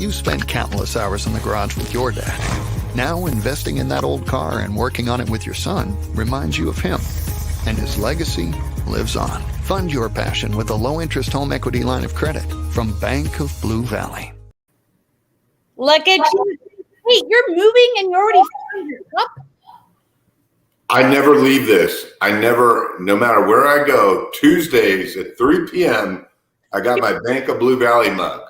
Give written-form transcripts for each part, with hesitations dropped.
You spent countless hours in the garage with your dad. Now investing in that old car and working on it with your son reminds you of him. And his legacy lives on. Fund your passion with a low-interest home equity line of credit from Bank of Blue Valley. Look at you. Wait, you're moving and you already found your cup? I never leave this. No matter where I go, Tuesdays at 3 p.m., I got my Bank of Blue Valley mug.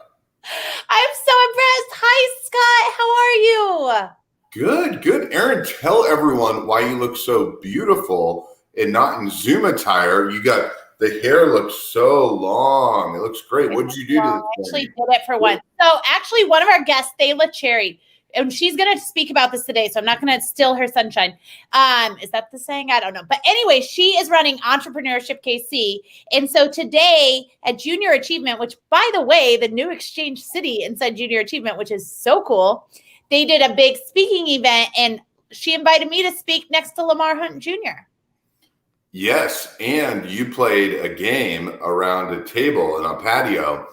I'm so impressed. Hi, Scott. How are you? Good. Aaron, tell everyone why you look so beautiful and not in Zoom attire. The hair looks so long. It looks great. What did you do to this? I actually did it for once. So actually one of our guests, Thalia Cherry, and she's going to speak about this today, so I'm not going to steal her sunshine. Is that the saying? I don't know. But anyway, she is running Entrepreneurship KC. And so today at Junior Achievement, which, by the way, the new Exchange City inside Junior Achievement, which is so cool, they did a big speaking event, and she invited me to speak next to Lamar Hunt Jr. Yes, and you played a game around a table in a patio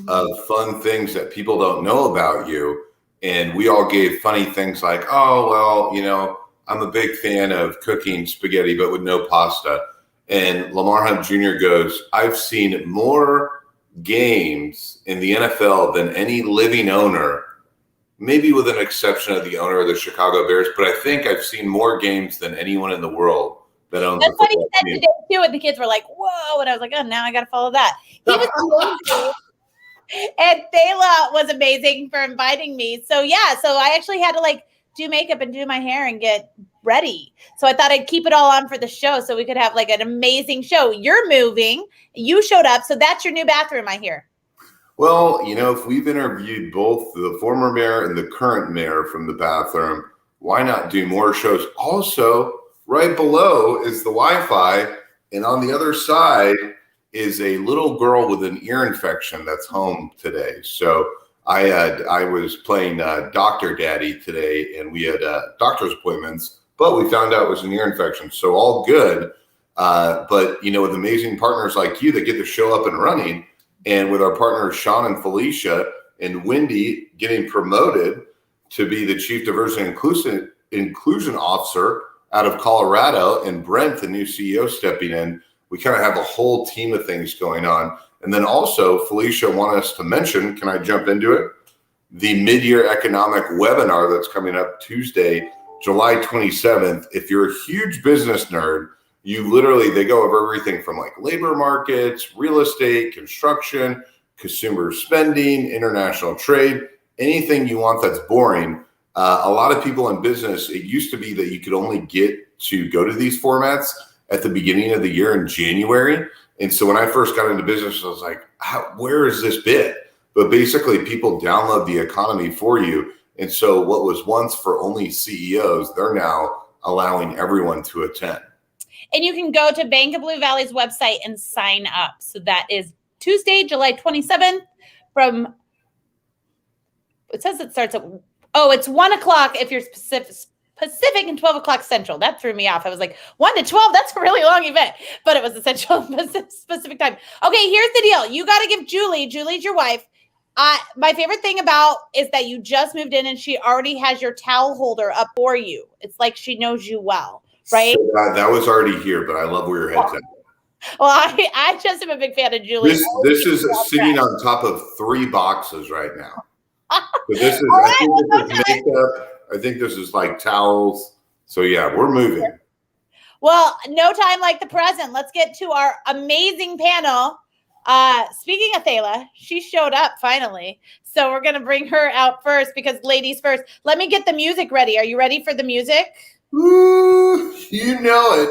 of fun things that people don't know about you. And we all gave funny things like, oh, well, I'm a big fan of cooking spaghetti, but with no pasta. And Lamar Hunt Jr. goes, I've seen more games in the NFL than any living owner, maybe with an exception of the owner of the Chicago Bears. But I think I've seen more games than anyone in the world that owns. That's what he said today, too. And the kids were like, whoa. And I was like, oh, now I got to follow that. He was amazing. And Thalia was amazing for inviting me. So I actually had to do makeup and do my hair and get ready. So I thought I'd keep it all on for the show so we could have an amazing show. You're moving. You showed up. So that's your new bathroom, I hear. Well, if we've interviewed both the former mayor and the current mayor from the bathroom, why not do more shows? Also, right below is the Wi-Fi. And on the other side is a little girl with an ear infection that's home today. So I was playing Dr. Daddy today, and we had doctor's appointments, but we found out it was an ear infection. So all good. But, with amazing partners like you that get the show up and running, and with our partners Sean and Felicia and Wendy getting promoted to be the Chief Diversity and Inclusion Officer out of Colorado, and Brent, the new CEO, stepping in, we kind of have a whole team of things going on. And then also, Felicia wanted us to mention, can I jump into it? The mid-year economic webinar that's coming up Tuesday, July 27th. If you're a huge business nerd, they go over everything from labor markets, real estate, construction, consumer spending, international trade, anything you want that's boring. A lot of people in business, it used to be that you could only get to go to these formats at the beginning of the year in January. And so when I first got into business, I was like, where is this bit? But basically people download the economy for you. And so what was once for only CEOs, they're now allowing everyone to attend. And you can go to Bank of Blue Valley's website and sign up. So that is Tuesday, July 27th it says it starts at, it's 1 o'clock if you're Pacific and 12 o'clock Central. That threw me off. I was like, 1 to 12, that's a really long event. But it was the Central Pacific time. Okay, here's the deal. You got to give Julie's your wife. My favorite thing is that you just moved in and she already has your towel holder up for you. It's like she knows you well, right? So that was already here, but I love where your head's at. Well, I just am a big fan of Julie. This is sitting on top of 3 boxes right now. But this is, makeup. I think this is towels. So yeah, we're moving. Well, no time like the present. Let's get to our amazing panel. Speaking of Thalia, she showed up finally. So we're going to bring her out first because ladies first. Let me get the music ready. Are you ready for the music? Ooh, you know it.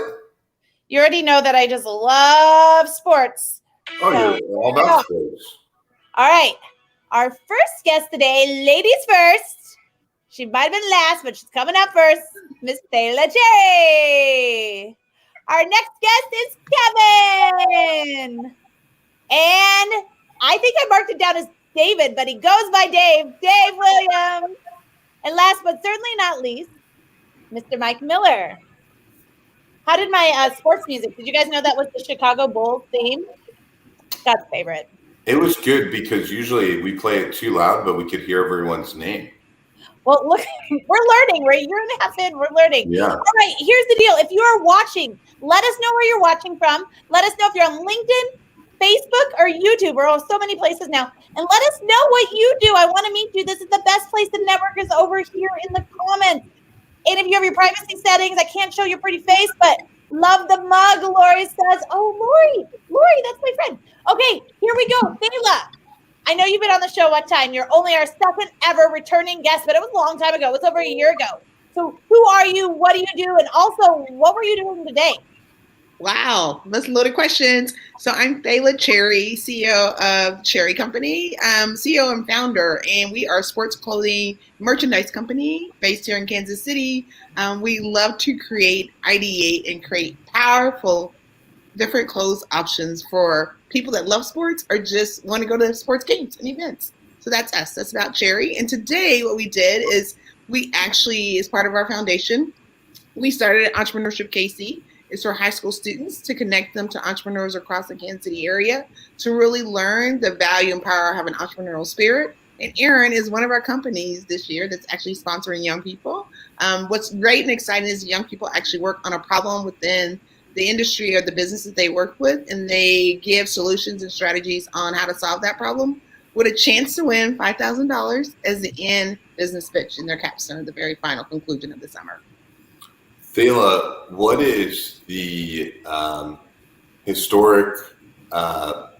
You already know that I just love sports. Oh, you're all about sports. All right. Our first guest today, ladies first. She might have been last, but she's coming up first. Miss Thalia Cherry. Our next guest is Kevin. And I think I marked it down as David, but he goes by Dave. Dave Williams. And last but certainly not least, Mr. Mike Miller. How did my sports music? Did you guys know that was the Chicago Bulls theme? God's favorite. It was good because usually we play it too loud, but we could hear everyone's name. Well, look, we're learning. We're a year and a half in. We're learning. Yeah. All right, here's the deal. If you are watching, let us know where you're watching from. Let us know if you're on LinkedIn, Facebook, or YouTube. We're on so many places now. And let us know what you do. I want to meet you. This is the best place to network is over here in the comments. And if you have your privacy settings, I can't show your pretty face, but love the mug, Lori says. Oh, Lori, that's my friend. Okay, here we go. Thalia, I know you've been on the show one time. You're only our second ever returning guest, but it was a long time ago. It was over a year ago. So who are you? What do you do? And also, what were you doing today? Wow, that's loaded questions. So I'm Thalia Cherry, CEO of Cherry Company, CEO and founder, and we are a sports clothing merchandise company based here in Kansas City. We love to ideate, and create powerful, different clothes options for people that love sports or just want to go to sports games and events. So that's us. That's about Cherry. And today what we did is we actually, as part of our foundation, we started Entrepreneurship KC. It's for high school students to connect them to entrepreneurs across the Kansas City area to really learn the value and power of an entrepreneurial spirit. And Erin is one of our companies this year that's actually sponsoring young people. What's great and exciting is young people actually work on a problem within the industry or the business that they work with, and they give solutions and strategies on how to solve that problem with a chance to win $5,000 as the end business pitch in their capstone at the very final conclusion of the summer. Thalia, what is the historic part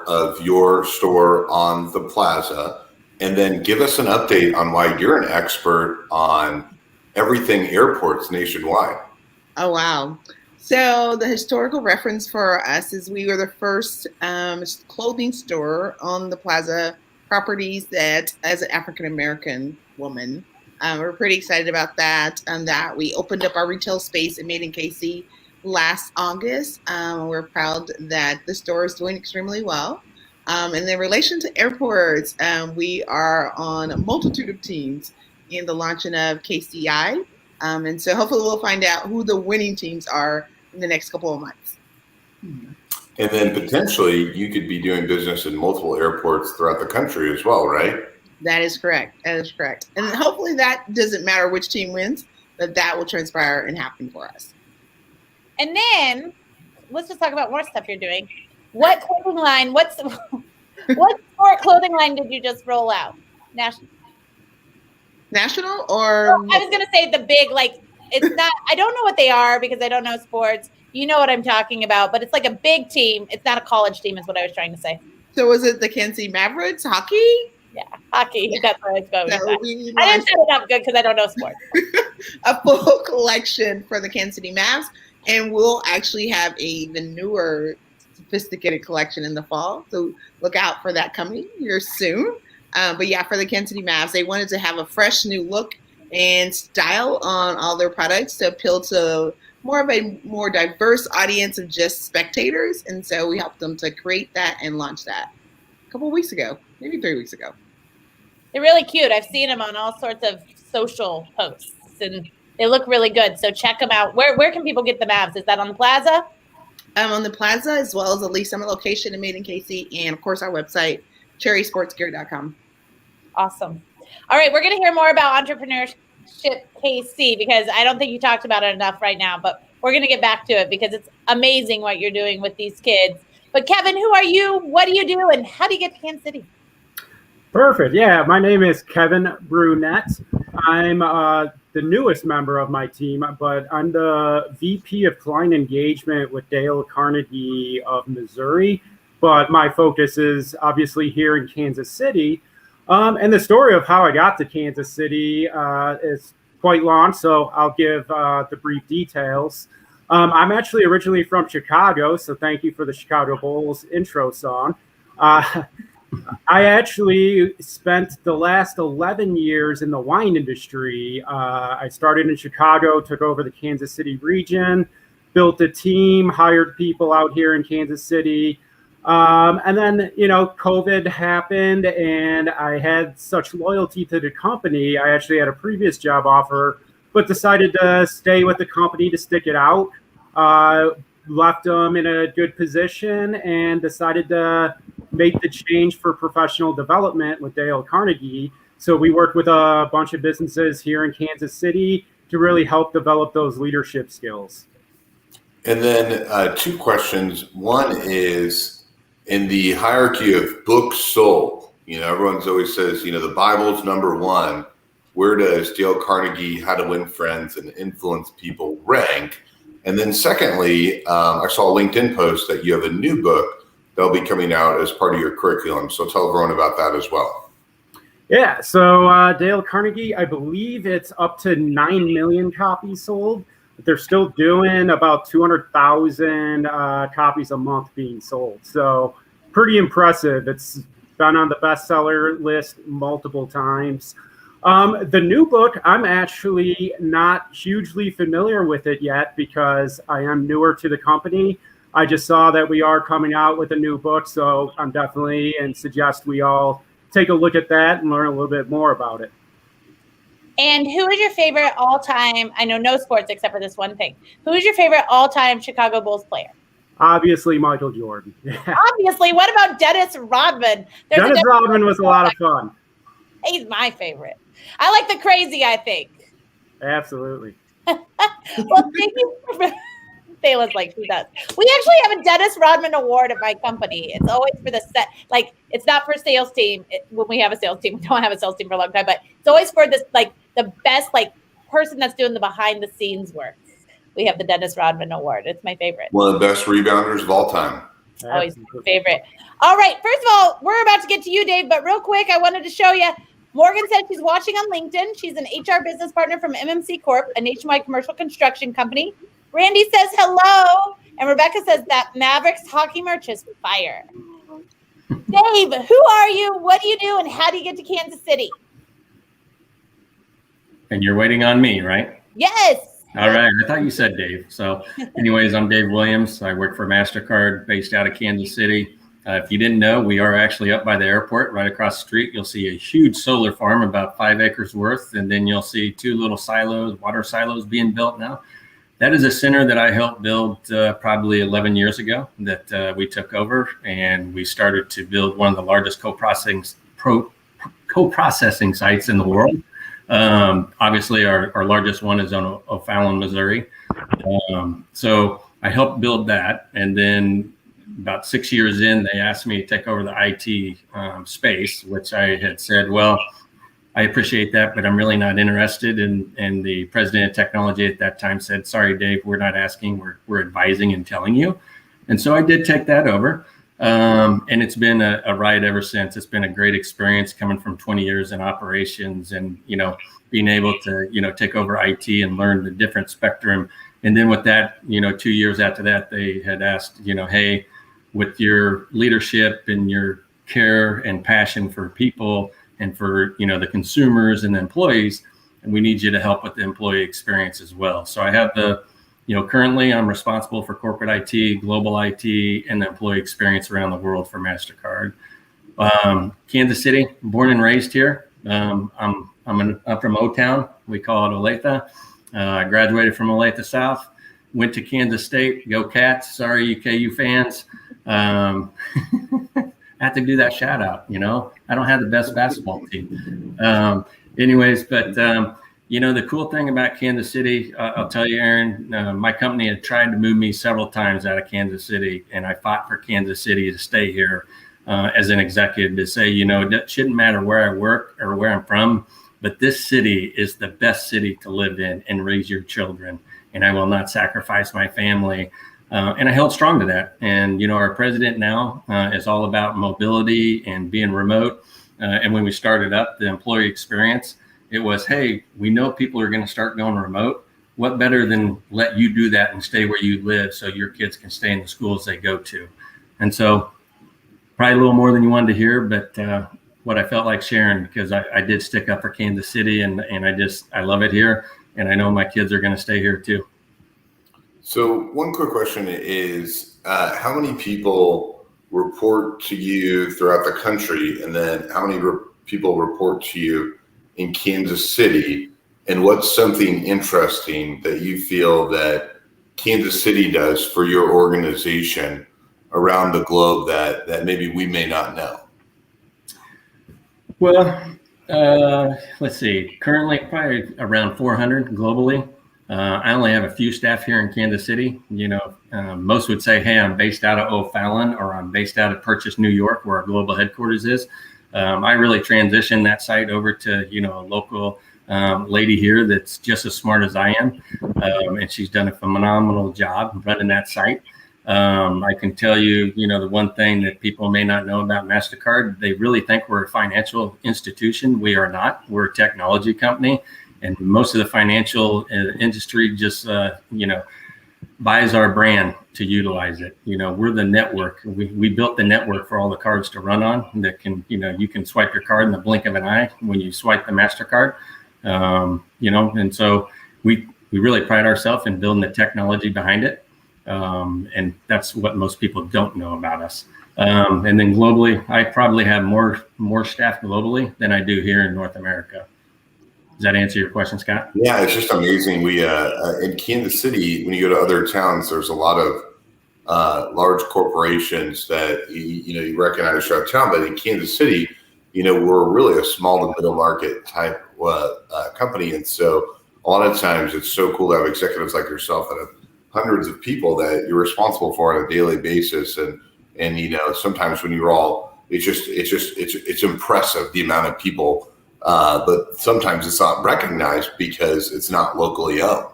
of your store on the plaza? And then give us an update on why you're an expert on everything airports nationwide. Oh, wow. So the historical reference for us is we were the first clothing store on the plaza properties that, as an African-American woman, we're pretty excited about that. That we opened up our retail space at Made in KC last August. We're proud that the store is doing extremely well. And in relation to airports, we are on a multitude of teams in the launching of KCI. And so hopefully we'll find out who the winning teams are in the next couple of months. And then potentially you could be doing business in multiple airports throughout the country as well, right? That is correct. And hopefully that doesn't matter which team wins, but that will transpire and happen for us. And then let's just talk about more stuff you're doing. What clothing line, what sport clothing line did you just roll out? National or? Well, I was going to say the big, it's not, I don't know what they are because I don't know sports. You know what I'm talking about, but it's like a big team. It's not a college team is what I was trying to say. So was it the Kansas City Mavericks hockey? Yeah, hockey. That's what I was going So with. I didn't set it up good because I don't know sports. A full collection for the Kansas City Mavs, and we'll actually have the newer, sophisticated collection in the fall. So look out for that coming here soon. But yeah, for the Kansas City Mavs, they wanted to have a fresh new look and style on all their products to appeal to more diverse audience of just spectators. And so we helped them to create that and launch that a couple of weeks ago, maybe 3 weeks ago. They're really cute. I've seen them on all sorts of social posts and they look really good. So check them out. Where can people get the Mavs? Is that on the plaza? On the plaza, as well as the Lee Summit location in Made in KC, and of course our website, cherrysportsgear.com. Awesome. All right, we're going to hear more about Entrepreneurship KC because I don't think you talked about it enough right now, but we're going to get back to it because it's amazing what you're doing with these kids. But Kevin, who are you? What do you do? And how do you get to Kansas City? Perfect. Yeah, my name is Kevin Brunette. I'm the newest member of my team, but I'm the VP of Client Engagement with Dale Carnegie of Missouri. but my focus is obviously here in Kansas City. And the story of how I got to Kansas City is quite long, so I'll give the brief details. I'm actually originally from Chicago, so thank you for the Chicago Bulls intro song. I actually spent the last 11 years in the wine industry. I started in Chicago, took over the Kansas City region, built a team, hired people out here in Kansas City. And then, COVID happened and I had such loyalty to the company. I actually had a previous job offer, but decided to stay with the company to stick it out. Left them in a good position and decided to make the change for professional development with Dale Carnegie. So we worked with a bunch of businesses here in Kansas City to really help develop those leadership skills. And then 2 questions. One is, in the hierarchy of books sold, everyone's always says, the Bible's number 1. Where does Dale Carnegie, How to Win Friends and Influence People rank? And then secondly, I saw a LinkedIn post that you have a new book that'll be coming out as part of your curriculum. So tell everyone about that as well. Yeah, so Dale Carnegie, I believe it's up to 9 million copies sold. They're still doing about 200,000 copies a month being sold. So pretty impressive. It's been on the bestseller list multiple times. The new book, I'm actually not hugely familiar with it yet because I am newer to the company. I just saw that we are coming out with a new book, so I'm definitely and suggest we all take a look at that and learn a little bit more about it. And who is your favorite all-time, I know no sports except for this one thing, who is your favorite all-time Chicago Bulls player? Obviously, Michael Jordan. Obviously. What about Dennis Rodman? Dennis Rodman was a lot of fun. He's my favorite. I like the crazy, I think. Absolutely. Well, thank you for... Thala's like, she does. We actually have a Dennis Rodman Award at my company. It's always for the set. Like, it's not for sales team. When we have a sales team, we don't have a sales team for a long time, but it's always for this, like, the best, like, person that's doing the behind the scenes work. We have the Dennis Rodman Award. It's my favorite. One of the best rebounders of all time. Always my favorite. All right. First of all, we're about to get to you, Dave, but real quick, I wanted to show you. Morgan said she's watching on LinkedIn. She's an HR business partner from MMC Corp, a nationwide commercial construction company. Randy says hello, and Rebecca says that Mavericks hockey merch is fire. Dave, who are you? What do you do? And how do you get to Kansas City? And you're waiting on me, right? Yes. All right. I thought you said Dave. So anyways, I'm Dave Williams. I work for Mastercard based out of Kansas City. If you didn't know, we are actually up by the airport right across the street. You'll see a huge solar farm, about 5 acres worth. And then you'll see 2 little silos, water silos being built now. That is a center that I helped build probably 11 years ago that we took over, and we started to build one of the largest co-processing sites in the world. Obviously, our largest one is on O'Fallon, Missouri. So I helped build that, and then about 6 years in, they asked me to take over the IT space, which I had said, well, I appreciate that, but I'm really not interested. And the president of technology at that time said, sorry, Dave, we're not asking, we're advising and telling you. And so I did take that over. And it's been a ride ever since. It's been a great experience coming from 20 years in operations and, being able to, take over IT and learn the different spectrum. And then with that, 2 years after that, they had asked, hey, with your leadership and your care and passion for people, and for, the consumers and the employees, and we need you to help with the employee experience as well. So I have currently I'm responsible for corporate IT, global IT, and the employee experience around the world for Mastercard. Kansas City, born and raised here. I'm from O-Town. We call it Olathe. I graduated from Olathe South, went to Kansas State. Go Cats. Sorry, you KU fans. I have to do that shout out, I don't have the best basketball team. But the cool thing about Kansas City, I'll tell you, Aaron, my company had tried to move me several times out of Kansas City, and I fought for Kansas City to stay here as an executive to say, it shouldn't matter where I work or where I'm from, but this city is the best city to live in and raise your children. And I will not sacrifice my family And I held strong to that. And, our president now is all about mobility and being remote. And when we started up the employee experience, it was, hey, we know people are going to start going remote. What better than let you do that and stay where you live so your kids can stay in the schools they go to. And so probably a little more than you wanted to hear, but what I felt like sharing, because I did stick up for Kansas City, and I love it here. And I know my kids are going to stay here too. So one quick question is, how many people report to you throughout the country? And then how many people report to you in Kansas City? And what's something interesting that you feel that Kansas City does for your organization around the globe that maybe we may not know? Well, let's see. Currently, probably around 400 globally. I only have a few staff here in Kansas City. Most would say, hey, I'm based out of O'Fallon, or I'm based out of Purchase, New York, where our global headquarters is. I really transitioned that site over to, a local lady here that's just as smart as I am. And she's done a phenomenal job running that site. I can tell you, the one thing that people may not know about Mastercard, they really think we're a financial institution. We are not. We're a technology company. And most of the financial industry just, buys our brand to utilize it. We're the network. We built the network for all the cards to run on that can, you can swipe your card in the blink of an eye when you swipe the Mastercard. And so we really pride ourselves in building the technology behind it. And that's what most people don't know about us. And then globally, I probably have more staff globally than I do here in North America. Does that answer your question, Scott? Yeah, it's just amazing. We in Kansas City, when you go to other towns, there's a lot of large corporations that you recognize throughout town. But in Kansas City, we're really a small to middle market type company, and so a lot of times it's so cool to have executives like yourself that have hundreds of people that you're responsible for on a daily basis, and sometimes when you're all, it's impressive the amount of people. But sometimes it's not recognized because it's not locally owned.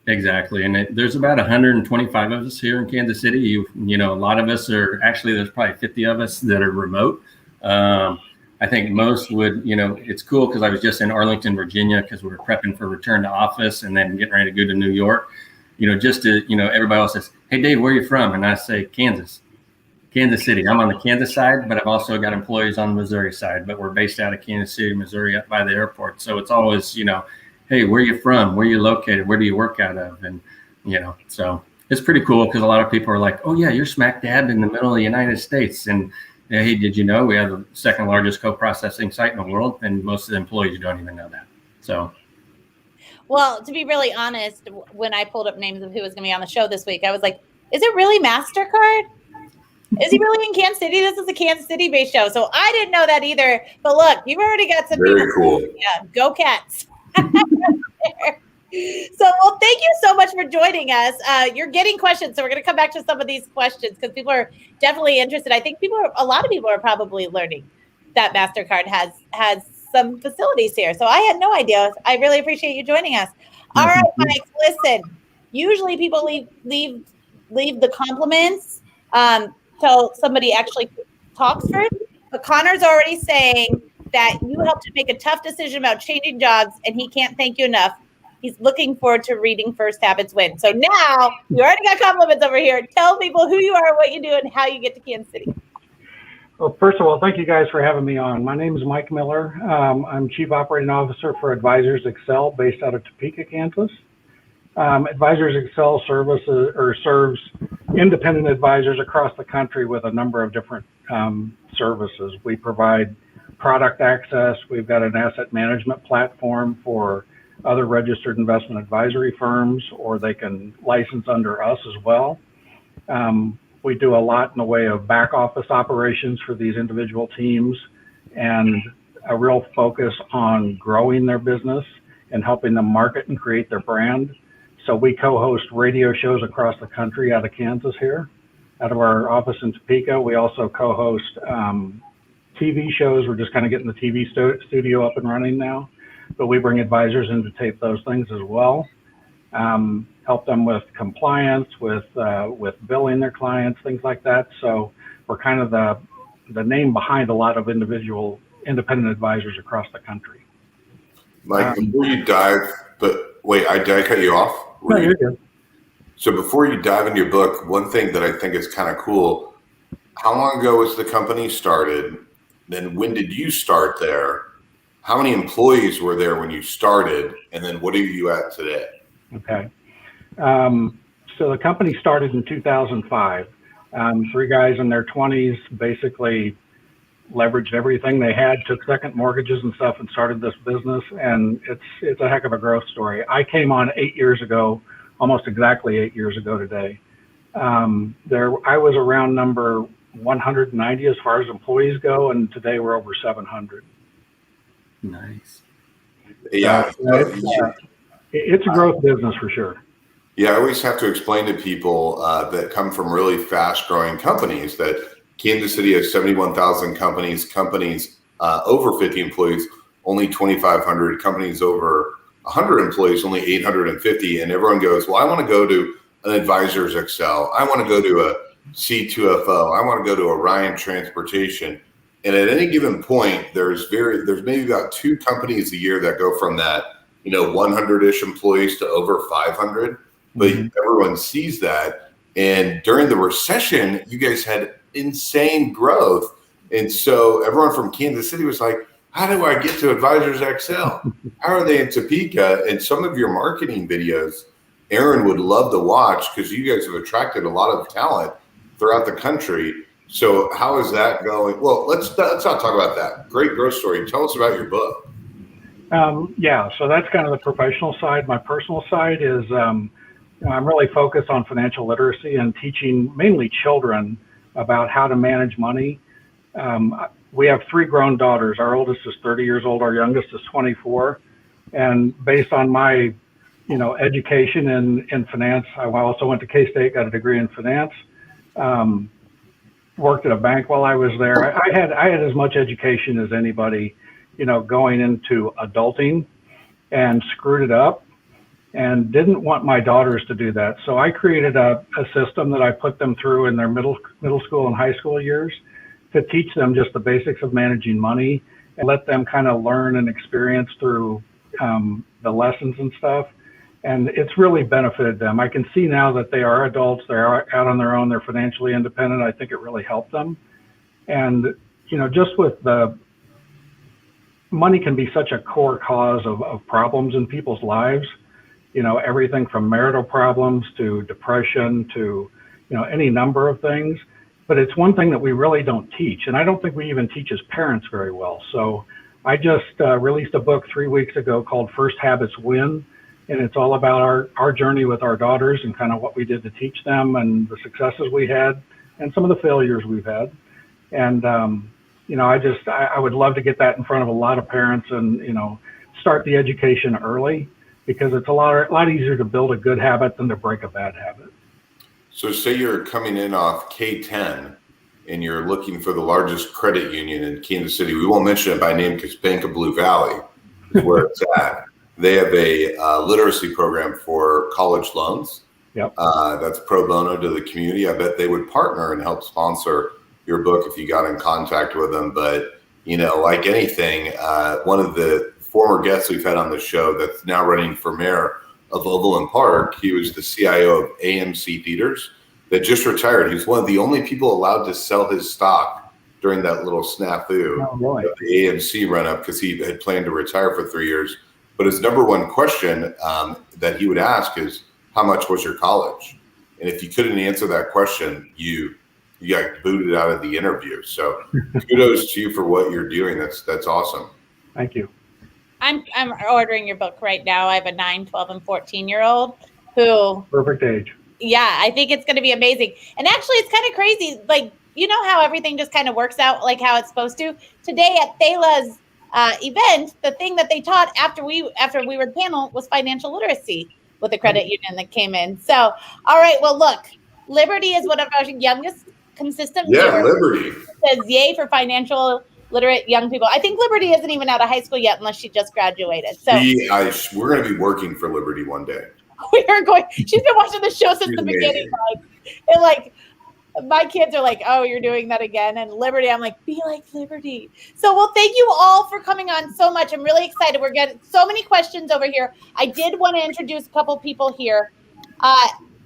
Exactly. And there's about 125 of us here in Kansas City. A lot of us are there's probably 50 of us that are remote. I think most would, it's cool because I was just in Arlington, Virginia, because we were prepping for return to office and then getting ready to go to New York, just to, everybody else says, hey, Dave, where are you from? And I say, Kansas City. I'm on the Kansas side, but I've also got employees on the Missouri side, but we're based out of Kansas City, Missouri, up by the airport. So it's always, hey, where are you from? Where are you located? Where do you work out of? And, so it's pretty cool because a lot of people are like, oh yeah, you're smack dab in the middle of the United States. And hey, did you know we have the second largest co-processing site in the world? And most of the employees don't even know that. So. Well, to be really honest, when I pulled up names of who was going to be on the show this week, I was like, is it really Mastercard? Is he really in Kansas City? This is a Kansas City-based show. So I didn't know that either. But look, you've already got some Very people. cool. Yeah, go Cats. So, well, thank you so much for joining us. You're getting questions. So we're going to come back to some of these questions because people are definitely interested. I think a lot of people are probably learning that Mastercard has some facilities here. So I had no idea. I really appreciate you joining us. All right, Mike, listen, usually people leave the compliments till somebody actually talks first. But Connor's already saying that you helped him make a tough decision about changing jobs, and he can't thank you enough. He's looking forward to reading First Habits Win. So now you already got compliments over here. Tell people who you are, what you do, and how you get to Kansas City. Well, first of all, thank you guys for having me on. My name is Mike Miller. I'm Chief Operating Officer for Advisors Excel based out of Topeka, Kansas. Advisors Excel serves independent advisors across the country with a number of different services. We provide product access. We've got an asset management platform for other registered investment advisory firms, or they can license under us as well. We do a lot in the way of back office operations for these individual teams and a real focus on growing their business and helping them market and create their brand. So we co-host radio shows across the country out of Kansas here, out of our office in Topeka. We also co-host TV shows. We're just kind of getting the TV studio up and running now, but we bring advisors in to tape those things as well. help them with compliance, with billing their clients, things like that. So we're kind of the name behind a lot of individual independent advisors across the country. Mike, before you dive, but wait, did I cut you off? No, you're good. So before you dive into your book, one thing that I think is kind of cool, how long ago was the company started? Then when did you start there? How many employees were there when you started? And then what are you at today? Okay. So the company started in 2005. 3 guys in their 20s basically leveraged everything they had, took second mortgages and stuff, and started this business. And it's a heck of a growth story. I came on 8 years ago, almost exactly 8 years ago today. I was around number 190 as far as employees go, and today we're over 700. Nice. Yeah. It's a growth business for sure. Yeah, I always have to explain to people that come from really fast-growing companies that Kansas City has 71,000 companies over 50 employees, only 2,500, companies over 100 employees, only 850, and everyone goes, well, I want to go to an Advisors Excel. I want to go to a C2FO. I want to go to Orion Transportation. And at any given point, there's maybe about 2 companies a year that go from that, 100-ish employees to over 500. But everyone sees that. And during the recession, you guys had insane growth. And so everyone from Kansas City was like, how do I get to Advisors Excel? How are they in Topeka? And some of your marketing videos, Aaron would love to watch because you guys have attracted a lot of talent throughout the country. So how is that going? Well, let's not talk about that. Great growth story. Tell us about your book. Yeah, so that's kind of the professional side. My personal side is I'm really focused on financial literacy and teaching mainly children about how to manage money. We have 3 grown daughters. Our oldest is 30 years old. Our youngest is 24. And based on my, education in finance, I also went to K-State, got a degree in finance. Worked at a bank while I was there. I had as much education as anybody, going into adulting, and screwed it up and didn't want my daughters to do that. So I created a system that I put them through in their middle school and high school years to teach them just the basics of managing money and let them kind of learn and experience through the lessons and stuff. And it's really benefited them. I can see now that they are adults, they're out on their own, they're financially independent. I think it really helped them. And, just with the money can be such a core cause of problems in people's lives, everything from marital problems to depression to, any number of things. But it's one thing that we really don't teach. And I don't think we even teach as parents very well. So I just released a book 3 weeks ago called First Habits Win. And it's all about our journey with our daughters and kind of what we did to teach them and the successes we had and some of the failures we've had. And, I would love to get that in front of a lot of parents and, start the education early, because it's a lot easier to build a good habit than to break a bad habit. So say you're coming in off K10 and you're looking for the largest credit union in Kansas City. We won't mention it by name because Bank of Blue Valley is where it's at. They have a literacy program for college loans. Yep. That's pro bono to the community. I bet they would partner and help sponsor your book if you got in contact with them. But, like anything, one of the former guests we've had on the show that's now running for mayor of Overland Park, he was the CIO of AMC Theaters that just retired. He's one of the only people allowed to sell his stock during that little snafu of the AMC run up, because he had planned to retire for 3 years. But his number one question that he would ask is, how much was your college? And if you couldn't answer that question, you got booted out of the interview. So kudos to you for what you're doing. That's awesome. Thank you. I'm ordering your book right now. I have a 9, 12, and 14-year-old who. Perfect age. Yeah, I think it's going to be amazing. And actually, it's kind of crazy. Like, how everything just kind of works out like how it's supposed to. Today at Thalia's event, the thing that they taught after we were the panel was financial literacy with the credit union that came in. So, all right, well, look, Liberty is one of our youngest consistent viewers. Liberty says yay for financial literate young people. I think Liberty isn't even out of high school yet, unless she just graduated. So we're going to be working for Liberty one day. We are going. She's been watching the show since the beginning. Like, my kids are like, "Oh, you're doing that again." And Liberty, I'm like, "Be like Liberty." So, well, thank you all for coming on so much. I'm really excited. We're getting so many questions over here. I did want to introduce a couple people here.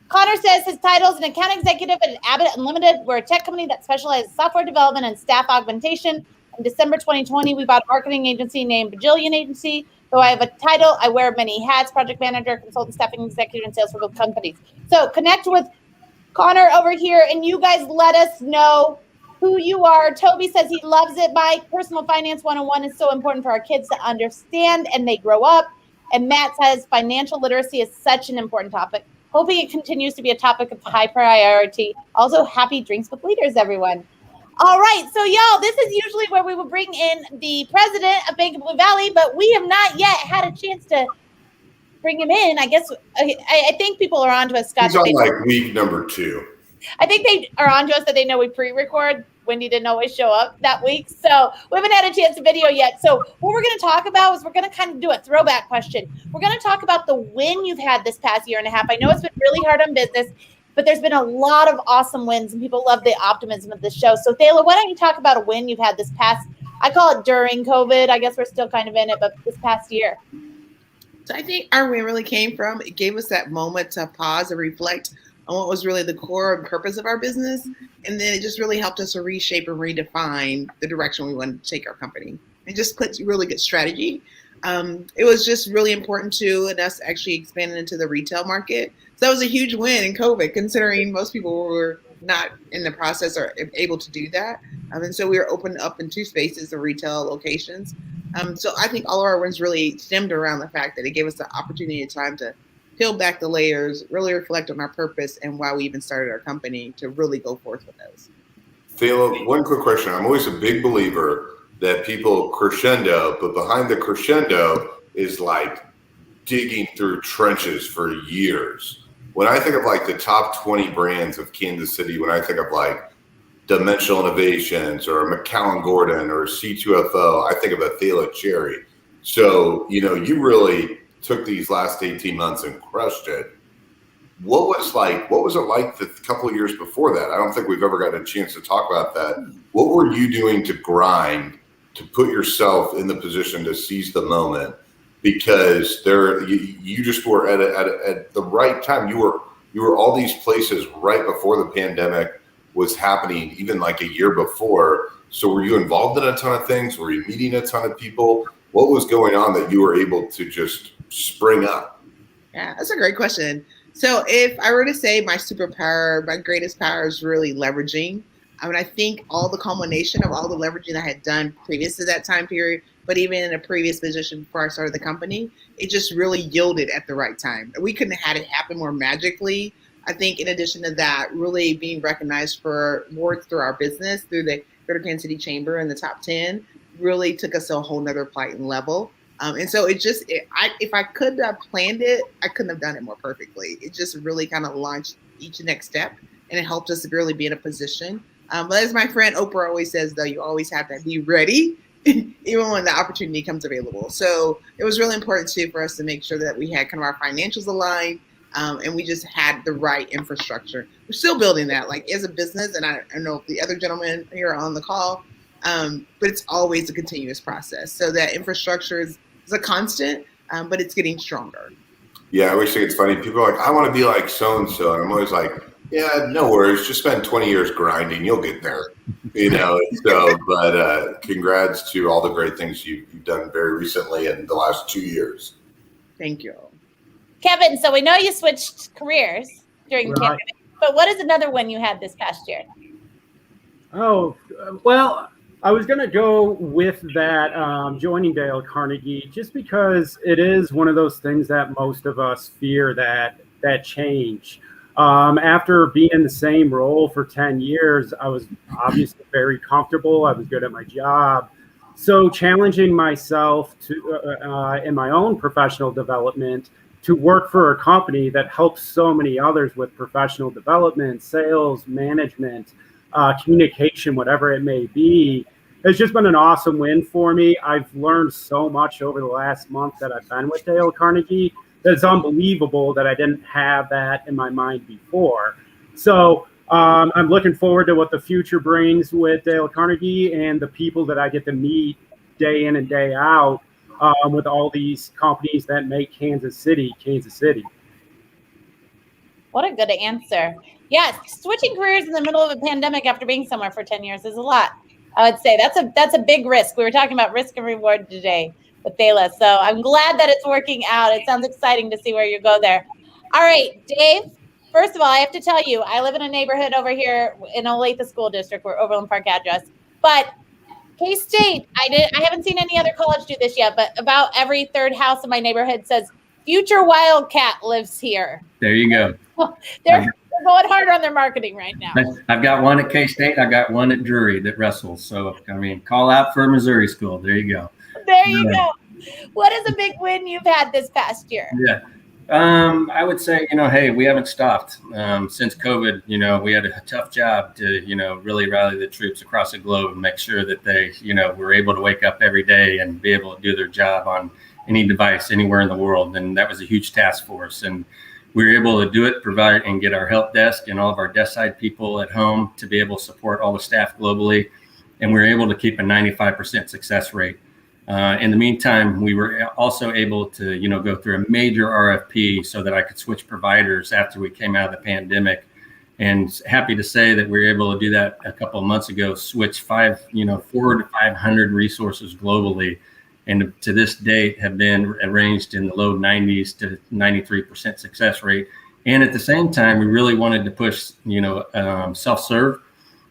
Connor says his title is an account executive at Abbott Unlimited. We're a tech company that specializes in software development and staff augmentation. In December 2020, we bought a marketing agency named Bajillion Agency. Though I have a title, I wear many hats: project manager, consultant, staffing executive, and sales for both companies. So connect with Connor over here, and you guys let us know who you are. Toby says he loves it. Mike, personal finance 101 is so important for our kids to understand and they grow up. And Matt says financial literacy is such an important topic. Hoping it continues to be a topic of high priority. Also, happy drinks with leaders, everyone. All right, so y'all, this is usually where we will bring in the president of Bank of Blue Valley, but we have not yet had a chance to bring him in. I guess I think people are onto us, Scott. He's on like week number 2. I think they are onto us that they know we pre-record. Wendy didn't always show up that week, so we haven't had a chance to video yet. So what we're going to talk about is we're going to kind of do a throwback question. We're going to talk about the win you've had this past year and a half. I know it's been really hard on business, but there's been a lot of awesome wins, and people love the optimism of the show. So Thalia, why don't you talk about a win you've had this past, I call it during COVID. I guess we're still kind of in it, but this past year. So I think our win really came from, it gave us that moment to pause and reflect on what was really the core and purpose of our business. And then it just really helped us to reshape and redefine the direction we wanted to take our company. It just put really good strategy. It was just really important too, and us actually expanding into the retail market. So that was a huge win in COVID, considering most people were not in the process or able to do that. And so we were opened up in 2 spaces of retail locations. So I think all of our wins really stemmed around the fact that it gave us the opportunity and time to peel back the layers, really reflect on our purpose and why we even started our company to really go forth with those. Thalia, one quick question. I'm always a big believer that people crescendo, but behind the crescendo is like digging through trenches for years. When I think of like the top 20 brands of Kansas City, when I think of like Dimensional Innovations or McCallum Gordon or C2FO, I think of a Thalia Cherry. So, you know, you really took these last 18 months and crushed it. What was it like the couple of years before that? I don't think we've ever gotten a chance to talk about that. What were you doing to grind to put yourself in the position to seize the moment? Because you just were at the right time. You were all these places right before the pandemic was happening, even like a year before. So were you involved in a ton of things? Were you meeting a ton of people? What was going on that you were able to just spring up? Yeah, that's a great question. So if I were to say my superpower, my greatest power is really leveraging. I mean, I think all the culmination of all the leveraging I had done previous to that time period, but even in a previous position before I started the company, it just really yielded at the right time. We couldn't have had it happen more magically. I think in addition to that, really being recognized for awards through our business, through the Greater Kansas City Chamber in the top 10, really took us to a whole nother plight and level. And so if I could have planned it, I couldn't have done it more perfectly. It just really kind of launched each next step, and it helped us to really be in a position. But as my friend Oprah always says, though, you always have to be ready, even when the opportunity comes available. So it was really important too for us to make sure that we had kind of our financials aligned, and we just had the right infrastructure. We're still building that, like as a business, and I know the other gentlemen here on the call, but it's always a continuous process. So that infrastructure is a constant, but it's getting stronger. Yeah, I always think it's funny. People are like, I want to be like so-and-so. And I'm always like, yeah, no worries. Just spend 20 years grinding. You'll get there. You know, but congrats to all the great things you've done very recently in the last 2 years. Thank you. Kevin, so we know you switched careers during the pandemic, but what is another win you had this past year? Oh, well, I was going to go with that, joining Dale Carnegie, just because it is one of those things that most of us fear, that change. After being in the same role for 10 years, I was obviously very comfortable. I was good at my job. So challenging myself to in my own professional development to work for a company that helps so many others with professional development, sales, management, communication, whatever it may be, it's just been an awesome win for me. I've learned so much over the last month that I've been with Dale Carnegie. That's unbelievable that I didn't have that in my mind before. So I'm looking forward to what the future brings with Dale Carnegie and the people that I get to meet day in and day out with all these companies that make Kansas City, Kansas City. What a good answer. Yes, switching careers in the middle of a pandemic after being somewhere for 10 years is a lot. I would say that's a big risk. We were talking about risk and reward today with Thalia. So I'm glad that it's working out. It sounds exciting to see where you go there. All right, Dave. First of all, I have to tell you, I live in a neighborhood over here in Olathe School District, where Overland Park address. But K-State, I haven't seen any other college do this yet, but about every third house in my neighborhood says future Wildcat lives here. There you go. They're going harder on their marketing right now. I've got one at K-State. I've got one at Drury that wrestles. So, I mean, call out for Missouri school. There you go. There you go. What is a big win you've had this past year? Yeah. I would say, hey, we haven't stopped since COVID. We had a tough job to, really rally the troops across the globe and make sure that they, were able to wake up every day and be able to do their job on any device anywhere in the world. And that was a huge task for us. And we were able to do it, provide and get our help desk and all of our desk side people at home to be able to support all the staff globally. And we were able to keep a 95% success rate. In the meantime, we were also able to, go through a major RFP so that I could switch providers after we came out of the pandemic. And happy to say that we were able to do that a couple of months ago, switch 400 to 500 resources globally. And to this date have been arranged in the low 90s to 93% success rate. And at the same time, we really wanted to push, self-serve.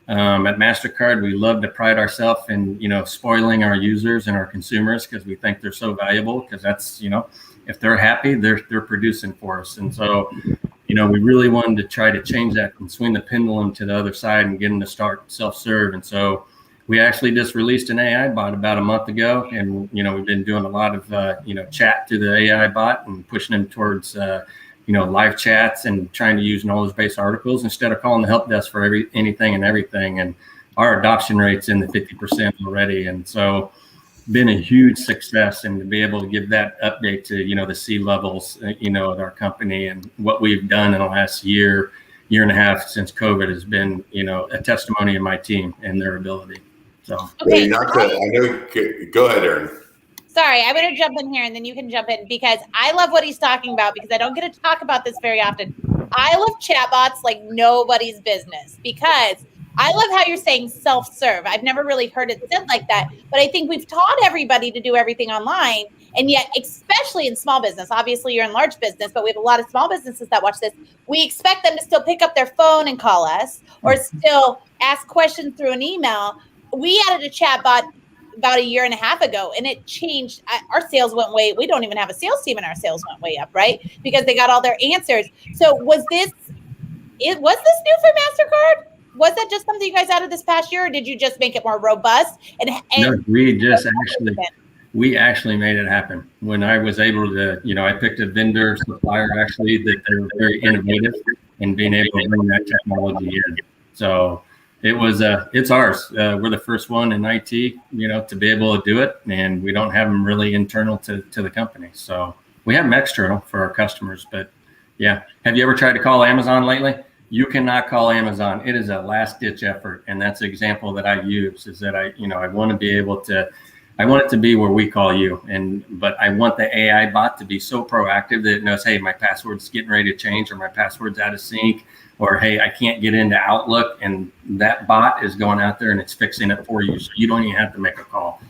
At Mastercard, we love to pride ourselves in, spoiling our users and our consumers because we think they're so valuable because that's, if they're happy, they're producing for us. And so, we really wanted to try to change that and swing the pendulum to the other side and get them to start self-serve. And so we actually just released an AI bot about a month ago. And, we've been doing a lot of, chat through the AI bot and pushing them towards, live chats and trying to use knowledge-based articles instead of calling the help desk for anything and everything. And our adoption rate's in the 50% already. And so been a huge success, and to be able to give that update to, the C levels, of our company and what we've done in the last year and a half since COVID has been, a testimony of my team and their ability. So, okay. Go ahead, Aaron. Sorry, I'm going to jump in here and then you can jump in because I love what he's talking about because I don't get to talk about this very often. I love chatbots like nobody's business because I love how you're saying self-serve. I've never really heard it said like that, but I think we've taught everybody to do everything online. And yet, especially in small business, obviously you're in large business, but we have a lot of small businesses that watch this. We expect them to still pick up their phone and call us or still ask questions through an email. We added a chatbot about a year and a half ago, and it changed. Our sales went we don't even have a sales team, and our sales went way up, right? Because they got all their answers. So was this new for Mastercard? Was that just something you guys added this past year, or did you just make it more robust? No, we actually made it happen. When I was able to, I picked a vendor supplier actually that they were very innovative in being able to bring that technology in. So it's ours. We're the first one in IT, to be able to do it. And we don't have them really internal to the company. So we have them external for our customers, but yeah. Have you ever tried to call Amazon lately? You cannot call Amazon. It is a last ditch effort. And that's the example that I use is that I want to be able to, I want it to be where we call you. But I want the AI bot to be so proactive that it knows, hey, my password's getting ready to change or my password's out of sync. Or, hey, I can't get into Outlook, and that bot is going out there and it's fixing it for you. So you don't even have to make a call.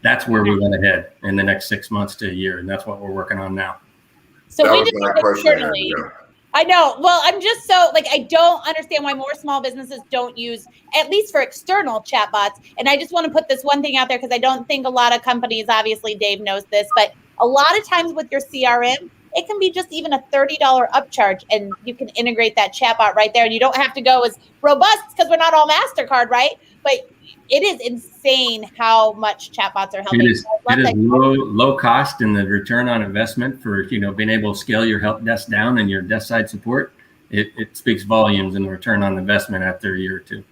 That's where we want to head in the next 6 months to a year. And that's what we're working on now. So we just externally. I know. Well, I'm just so I don't understand why more small businesses don't use, at least for external chatbots. And I just want to put this one thing out there because I don't think a lot of companies, obviously Dave knows this, but a lot of times with your CRM, it can be just even a $30 upcharge and you can integrate that chatbot right there. And you don't have to go as robust because we're not all MasterCard, right? But it is insane how much chatbots are helping. It is low cost, and the return on investment for being able to scale your help desk down and your desk side support. It speaks volumes in the return on investment after a year or two.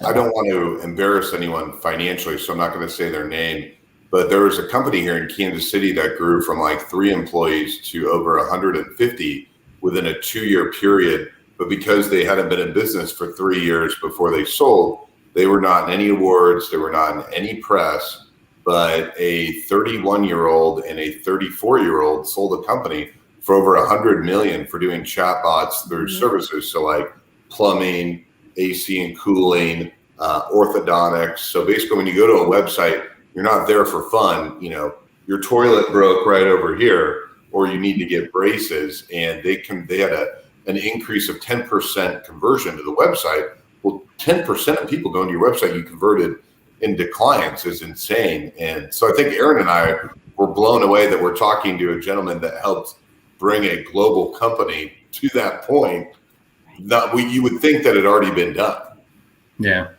I don't want to embarrass anyone financially, so I'm not going to say their name. but there was a company here in Kansas City that grew from like 3 employees to over 150 within a 2-year period. But because they hadn't been in business for 3 years before they sold, they were not in any awards, they were not in any press, but a 31-year-old and a 34-year-old sold a company for over 100 million for doing chatbots through services. So like plumbing, AC and cooling, orthodontics. So basically when you go to a website, you're not there for fun. You know, your toilet broke right over here, or you need to get braces, and they had an increase of 10% conversion to the website. Well, 10% of people going to your website you converted into clients is insane. And so I think Aaron and I were blown away that we're talking to a gentleman that helped bring a global company to that point. You would think that had already been done. Yeah.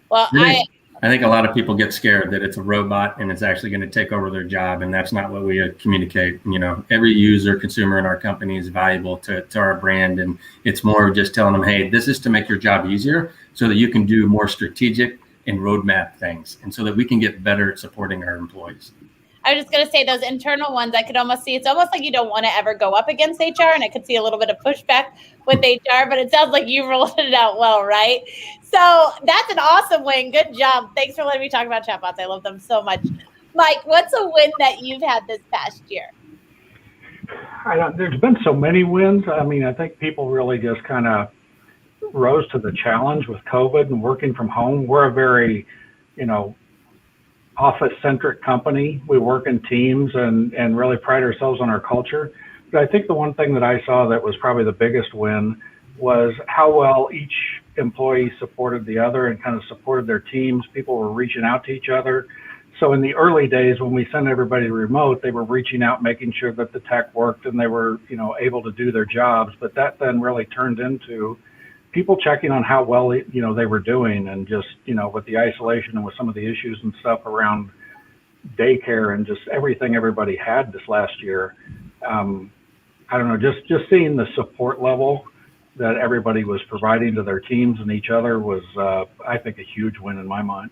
Well, I think a lot of people get scared that it's a robot and it's actually going to take over their job, and that's not what we communicate. You know, every user, consumer in our company is valuable to our brand, and it's more of just telling them, hey, this is to make your job easier so that you can do more strategic and roadmap things, and so that we can get better at supporting our employees. I was just going to say those internal ones, I could almost see, it's almost like you don't want to ever go up against HR, and I could see a little bit of pushback with HR, but it sounds like you rolled it out well, right? So that's an awesome win. Good job. Thanks for letting me talk about chatbots. I love them so much. Mike, what's a win that you've had this past year? There's been so many wins. I mean, I think people really just kind of rose to the challenge with COVID and working from home. We're a very, office-centric company. We work in teams and really pride ourselves on our culture. But I think the one thing that I saw that was probably the biggest win was how well each employee supported the other and kind of supported their teams. People were reaching out to each other. So in the early days when we sent everybody remote, they were reaching out, making sure that the tech worked and they were, able to do their jobs. But that then really turned into people checking on how well, they were doing, and just, with the isolation and with some of the issues and stuff around daycare and just everything everybody had this last year. I don't know, just seeing the support level that everybody was providing to their teams and each other was, I think, a huge win in my mind.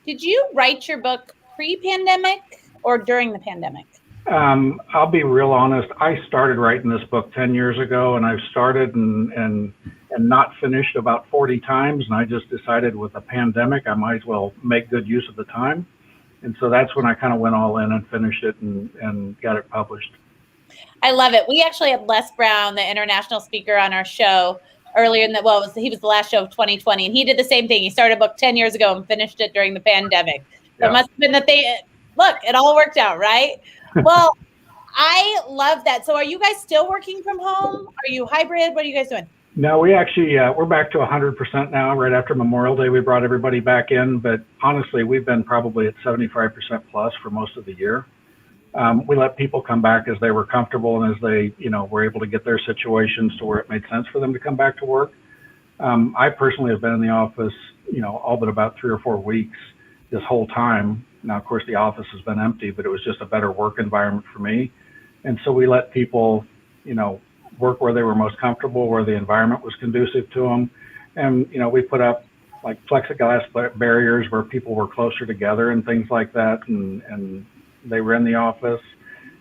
Did you write your book pre-pandemic or during the pandemic? I'll be real honest. I started writing this book 10 years ago, and I've started and not finished about 40 times. And I just decided with the pandemic, I might as well make good use of the time. And so that's when I kind of went all in and finished it and got it published. I love it. We actually had Les Brown, the international speaker, on our show earlier he was the last show of 2020. And he did the same thing. He started a book 10 years ago and finished it during the pandemic. So Yeah. It must have been that it all worked out, right? Well, I love that. So are you guys still working from home? Are you hybrid? What are you guys doing? No, we actually, we're back to 100% now. Right after Memorial Day, we brought everybody back in. But honestly, we've been probably at 75% plus for most of the year. We let people come back as they were comfortable and as they, were able to get their situations to where it made sense for them to come back to work. I personally have been in the office, all but about 3 or 4 weeks this whole time. Now, of course, the office has been empty, but it was just a better work environment for me. And so we let people, work where they were most comfortable, where the environment was conducive to them. And, we put up like plexiglass barriers where people were closer together and things like that. And they were in the office,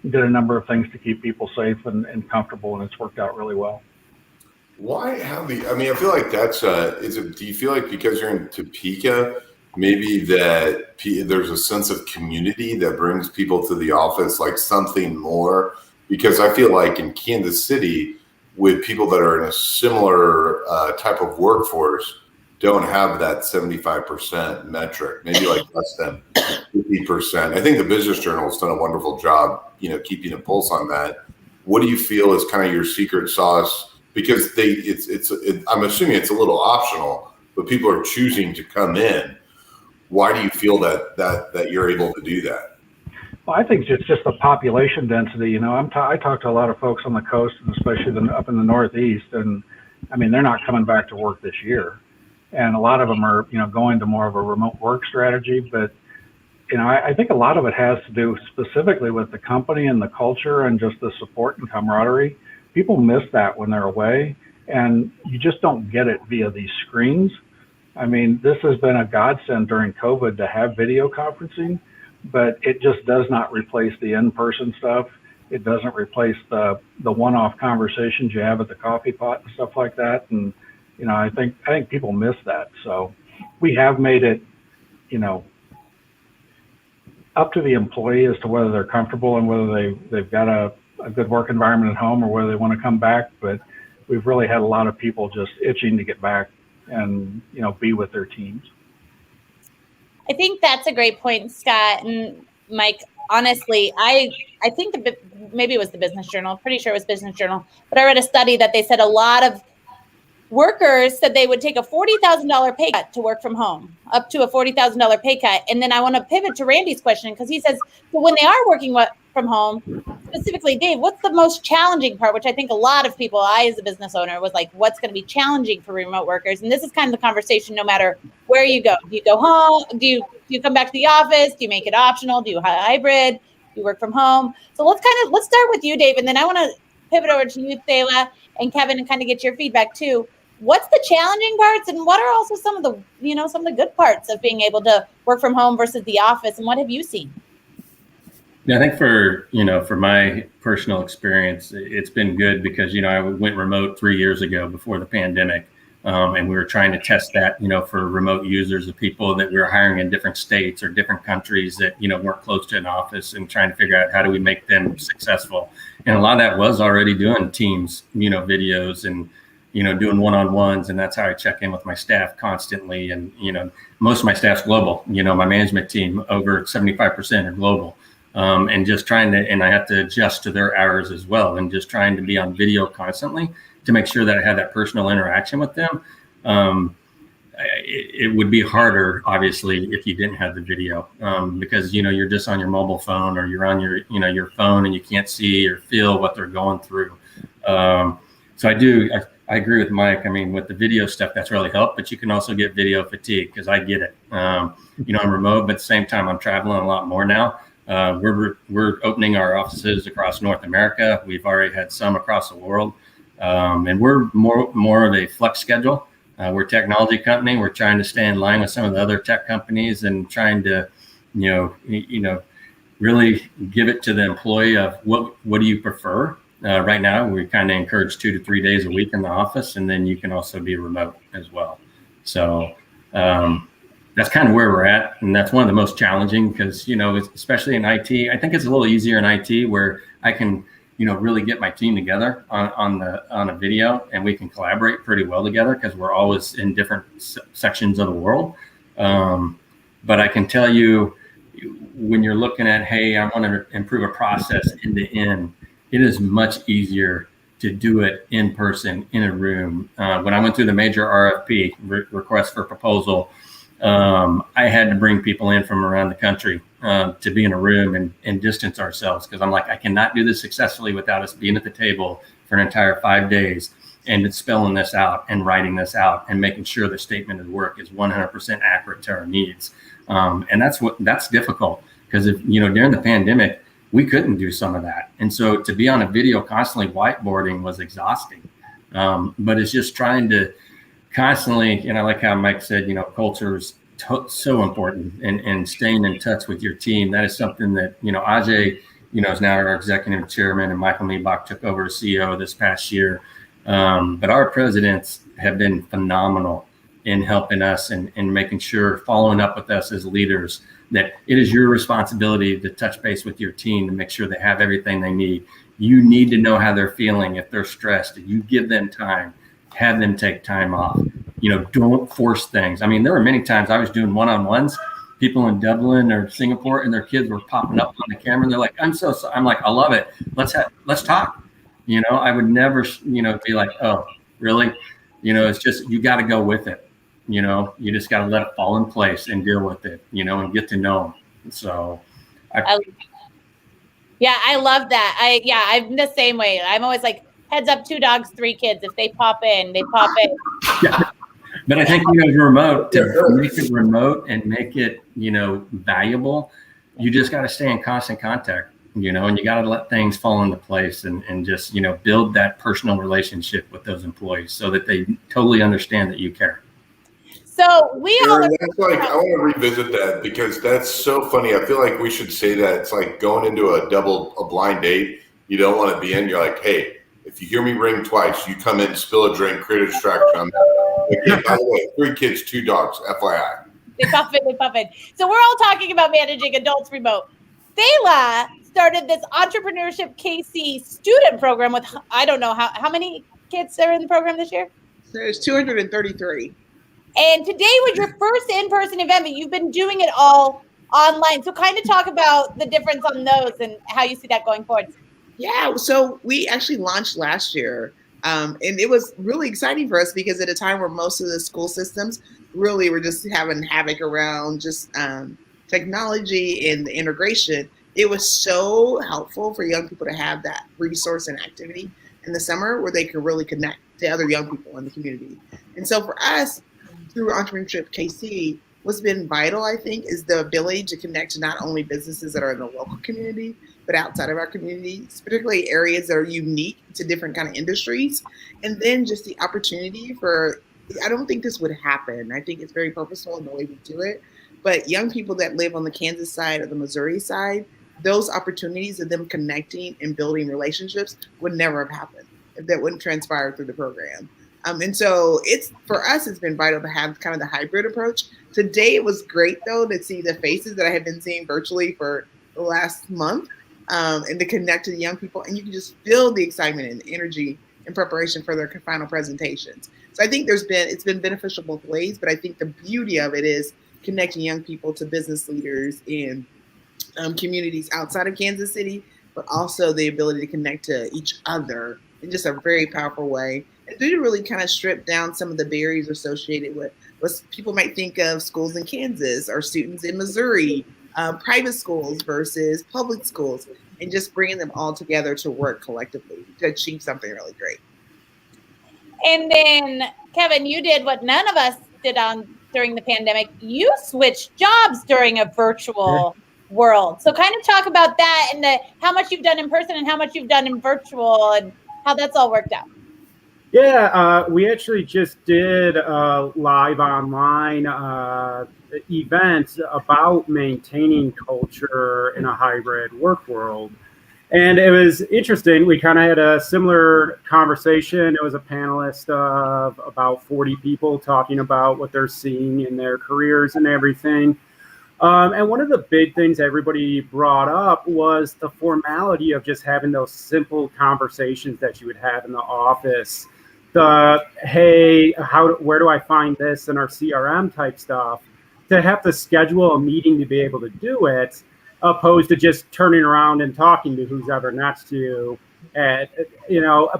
did a number of things to keep people safe and comfortable, and it's worked out really well. Why have I feel like that's, do you feel like because you're in Topeka, maybe that there's a sense of community that brings people to the office, like something more? Because I feel like in Kansas City, with people that are in a similar type of workforce, don't have that 75% metric, maybe like less than 50%. I think the Business Journal has done a wonderful job, keeping a pulse on that. What do you feel is kind of your secret sauce? Because I'm assuming it's a little optional, but people are choosing to come in. Why do you feel that you're able to do that? Well, I think it's just the population density. I talk to a lot of folks on the coast, and especially up in the Northeast, and they're not coming back to work this year. And a lot of them are, going to more of a remote work strategy. But, I think a lot of it has to do specifically with the company and the culture and just the support and camaraderie. People miss that when they're away, and you just don't get it via these screens. This has been a godsend during COVID to have video conferencing, but it just does not replace the in-person stuff. It doesn't replace the one-off conversations you have at the coffee pot and stuff like that. And, I think people miss that. So we have made it, up to the employee as to whether they're comfortable and whether they've got a good work environment at home or whether they want to come back. But we've really had a lot of people just itching to get back and, be with their teams. I think that's a great point, Scott and Mike. Honestly, I think maybe it was the Business Journal. I'm pretty sure it was Business Journal. But I read a study that they said a lot of workers said they would take a $40,000 pay cut to work from home, up to a $40,000 pay cut. And then I want to pivot to Randy's question, because he says, so when they are working from home, specifically, Dave, what's the most challenging part, which I think a lot of people, I as a business owner, was like, what's going to be challenging for remote workers? And this is kind of the conversation no matter where you go. Do you go home? Do you come back to the office? Do you make it optional? Do you hybrid? Do you work from home? So let's start with you, Dave, and then I want to pivot over to you, Thalia, and Kevin, and kind of get your feedback too. What's the challenging parts, and what are also some of the good parts of being able to work from home versus the office, and what have you seen? Yeah, I think for my personal experience, it's been good because, I went remote 3 years ago before the pandemic. And we were trying to test that, for remote users of people that we were hiring in different states or different countries that, weren't close to an office, and trying to figure out how do we make them successful. And a lot of that was already doing Teams, videos and, doing one-on-ones. And that's how I check in with my staff constantly. And, most of my staff's global, my management team, over 75% are global. And just and I have to adjust to their hours as well. And just trying to be on video constantly to make sure that I have that personal interaction with them. It would be harder, obviously, if you didn't have the video, because, you're just on your mobile phone, or you're on your phone, and you can't see or feel what they're going through. So I agree with Mike. I mean, with the video stuff, that's really helped, but you can also get video fatigue, because I get it. I'm remote, but at the same time, I'm traveling a lot more now. We're opening our offices across North America. We've already had some across the world. And we're more of a flex schedule. We're a technology company. We're trying to stay in line with some of the other tech companies, and trying to, really give it to the employee of what do you prefer? Right now, we kind of encourage 2 to 3 days a week in the office, and then you can also be remote as well. So that's kind of where we're at, and that's one of the most challenging, because especially in IT, I think it's a little easier in IT where I can really get my team together on a video, and we can collaborate pretty well together because we're always in different sections of the world. But I can tell you, when you're looking at, hey, I want to improve a process end to end, it is much easier to do it in person in a room. When I went through the major RFP, request for proposal, I had to bring people in from around the country to be in a room and distance ourselves, because I'm like, I cannot do this successfully without us being at the table for an entire 5 days and spelling this out and writing this out and making sure the statement of work is 100% accurate to our needs. And that's difficult, because if during the pandemic, we couldn't do some of that. And so to be on a video constantly whiteboarding was exhausting. But it's just trying to constantly, and I like how Mike said, culture is so important, and staying in touch with your team. That is something that, Ajay, is now our executive chairman, and Michael Meebach took over as CEO this past year. But our presidents have been phenomenal in helping us and making sure, following up with us as leaders, that it is your responsibility to touch base with your team to make sure they have everything they need. You need to know how they're feeling. If they're stressed, you give them time, have them take time off. Don't force things. I mean, there were many times I was doing one-on-ones, people in Dublin or Singapore, and their kids were popping up on the camera, and they're like, I'm like, I love it. Let's talk. I would never, be like, oh, really? It's just, you got to go with it. You just got to let it fall in place and deal with it, and get to know them. So I love that. I'm the same way. I'm always like, heads up, 2 dogs, 3 kids. If they pop in, they pop in. Yeah. But I think, remote, to make it remote and make it, valuable, you just got to stay in constant contact, and you got to let things fall into place and just, build that personal relationship with those employees so that they totally understand that you care. So we all Aaron, that's like, I want to revisit that because that's so funny. I feel like we should say that. It's like going into a blind date. You don't want to be in. You're like, hey, if you hear me ring twice, you come in, spill a drink, create a distraction. I'm like, hey, by the way, 3 kids, 2 dogs, FYI. They puff it. So we're all talking about managing adults remote. Thalia started this entrepreneurship KC student program with, I don't know how many kids are in the program this year? There's 233. And today was your first in-person event, but you've been doing it all online. So kind of talk about the difference on those and how you see that going forward. Yeah, so we actually launched last year. And it was really exciting for us because at a time where most of the school systems really were just having havoc around just technology and the integration, it was so helpful for young people to have that resource and activity in the summer where they could really connect to other young people in the community. And so for us, through Entrepreneurship KC, what's been vital, I think, is the ability to connect to not only businesses that are in the local community, but outside of our communities, particularly areas that are unique to different kind of industries. And then just the opportunity for, I don't think this would happen. I think it's very purposeful in the way we do it. But young people that live on the Kansas side or the Missouri side, those opportunities of them connecting and building relationships would never have happened if that wouldn't transpire through the program. And so it's, for us, it's been vital to have kind of the hybrid approach. Today, it was great, though, to see the faces that I have been seeing virtually for the last month and to connect to the young people. And you can just feel the excitement and energy in preparation for their final presentations. So I think it's been beneficial both ways, but I think the beauty of it is connecting young people to business leaders in communities outside of Kansas City, but also the ability to connect to each other in just a very powerful way. And to really kind of strip down some of the barriers associated with what people might think of schools in Kansas or students in Missouri, private schools versus public schools, and just bringing them all together to work collectively to achieve something really great. And then, Kevin, you did what none of us did during the pandemic. You switched jobs during a virtual world. So kind of talk about that and how much you've done in person and how much you've done in virtual and how that's all worked out. Yeah, we actually just did a live online event about maintaining culture in a hybrid work world. And it was interesting. We kind of had a similar conversation. It was a panelist of about 40 people talking about what they're seeing in their careers and everything. And one of the big things everybody brought up was the formality of just having those simple conversations that you would have in the office. The, hey, where do I find this in our CRM type stuff? To have to schedule a meeting to be able to do it, opposed to just turning around and talking to who's ever next to you. And,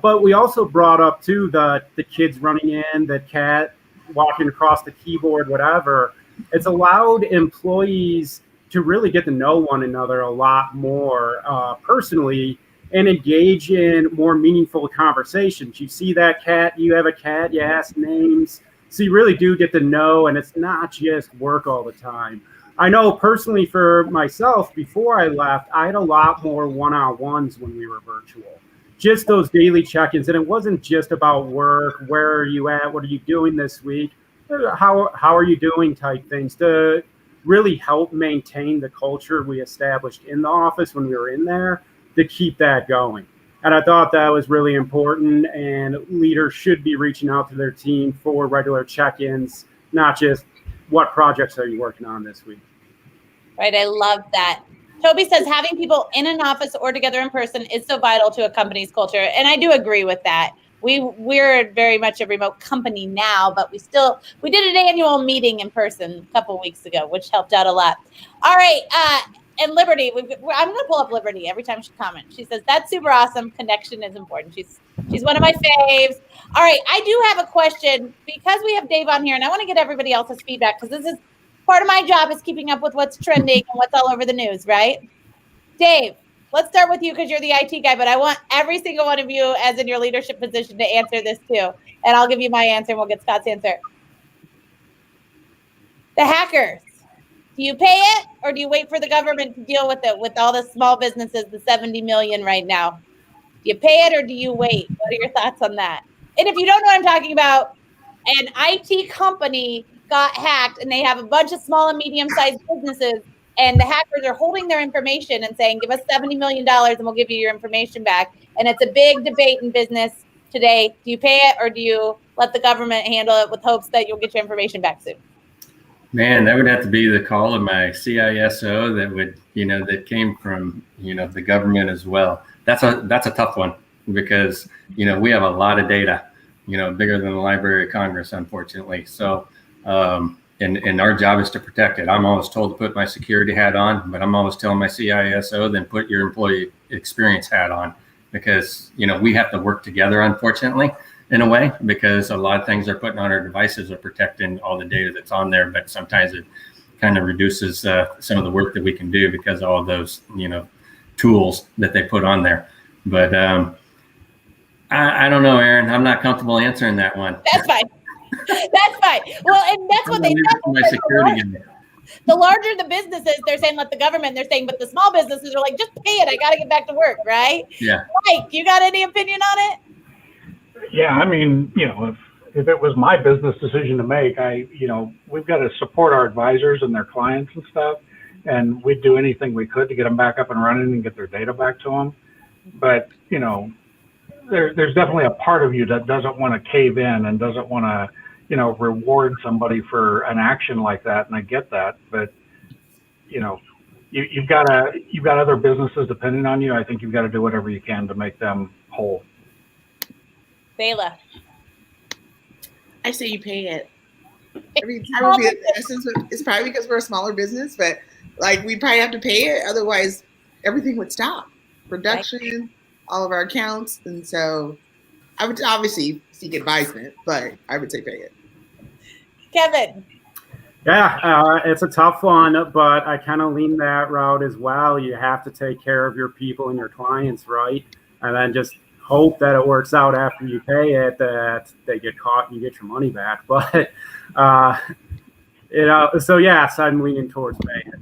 but we also brought up too the kids running in, the cat walking across the keyboard, whatever. It's allowed employees to really get to know one another a lot more personally and engage in more meaningful conversations. You see that cat, you have a cat, you ask names. So you really do get to know, and it's not just work all the time. I know personally for myself, before I left, I had a lot more one-on-ones when we were virtual. Just those daily check-ins. And it wasn't just about work, where are you at, what are you doing this week? How are you doing type things to really help maintain the culture we established in the office when we were in there to keep that going. And I thought that was really important, and leaders should be reaching out to their team for regular check-ins, not just what projects are you working on this week. Right, I love that. Toby says having people in an office or together in person is so vital to a company's culture, and I do agree with that. We're very much a remote company now, but we did an annual meeting in person a couple of weeks ago, which helped out a lot. All right, and Liberty, I'm going to pull up Liberty every time she comments. She says, that's super awesome. Connection is important. She's one of my faves. All right, I do have a question because we have Dave on here, and I want to get everybody else's feedback because this is part of my job is keeping up with what's trending and what's all over the news, right? Dave, let's start with you because you're the IT guy, but I want every single one of you as in your leadership position to answer this too. And I'll give you my answer and we'll get Scott's answer. The hackers, do you pay it or do you wait for the government to deal with it with all the small businesses, the 70 million right now? Do you pay it or do you wait? What are your thoughts on that? And if you don't know what I'm talking about, an IT company got hacked, and they have a bunch of small and medium-sized businesses, and the hackers are holding their information and saying, give us $70 million and we'll give you your information back. And it's a big debate in business today. Do you pay it or do you let the government handle it with hopes that you'll get your information back soon? Man, that would have to be the call of my CISO that would, that came from, the government as well. That's a tough one because, we have a lot of data, bigger than the Library of Congress, unfortunately. So, and our job is to protect it. I'm always told to put my security hat on, but I'm always telling my CISO, then put your employee experience hat on, because, we have to work together, unfortunately, in a way, because a lot of things they're putting on our devices are protecting all the data that's on there, but sometimes it kind of reduces some of the work that we can do because of all of those, tools that they put on there. But I don't know, Aaron, I'm not comfortable answering that one. That's fine. That's fine. Well, and that's what they said. The larger the businesses, they're saying let the government, they're saying, but the small businesses are like, just pay it. I got to get back to work, right? Yeah. Mike, you got any opinion on it? Yeah, I mean, if it was my business decision to make, we've got to support our advisors and their clients and stuff, and we'd do anything we could to get them back up and running and get their data back to them. But, there's definitely a part of you that doesn't want to cave in and doesn't want to, reward somebody for an action like that. And I get that, but you've got other businesses depending on you. I think you've got to do whatever you can to make them whole. Thalia. I say you pay it. It's probably because we're a smaller business, but we probably have to pay it. Otherwise, everything would stop. Production, all of our accounts. And so I would obviously seek advisement, but I would say pay it. Kevin. Yeah, it's a tough one, but I kind of lean that route as well. You have to take care of your people and your clients, right? And then just hope that it works out after you pay it, that they get caught and you get your money back. But, so yes, I'm leaning towards paying it.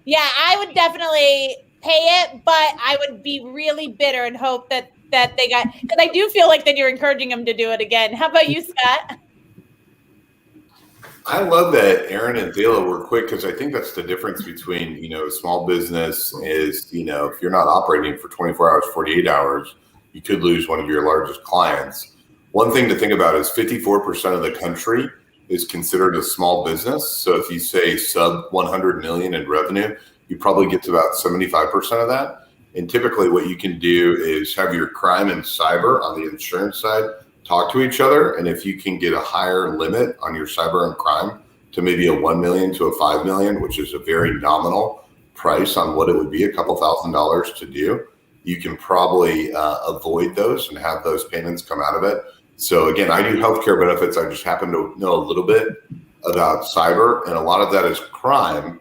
Yeah, I would definitely pay it, but I would be really bitter and hope that they got, because I do feel like that you're encouraging them to do it again. How about you, Scott? I love that Aaron and Thalia were quick, because I think that's the difference between, small business is, if you're not operating for 24 hours, 48 hours, you could lose one of your largest clients. One thing to think about is 54% of the country is considered a small business. So if you say sub 100 million in revenue, you probably get to about 75% of that. And typically what you can do is have your crime and cyber on the insurance side talk to each other. And if you can get a higher limit on your cyber and crime to maybe a 1 million to a 5 million, which is a very nominal price on what it would be, a couple $1,000s to do, you can probably avoid those and have those payments come out of it. So again, I do healthcare benefits. I just happen to know a little bit about cyber, and a lot of that is crime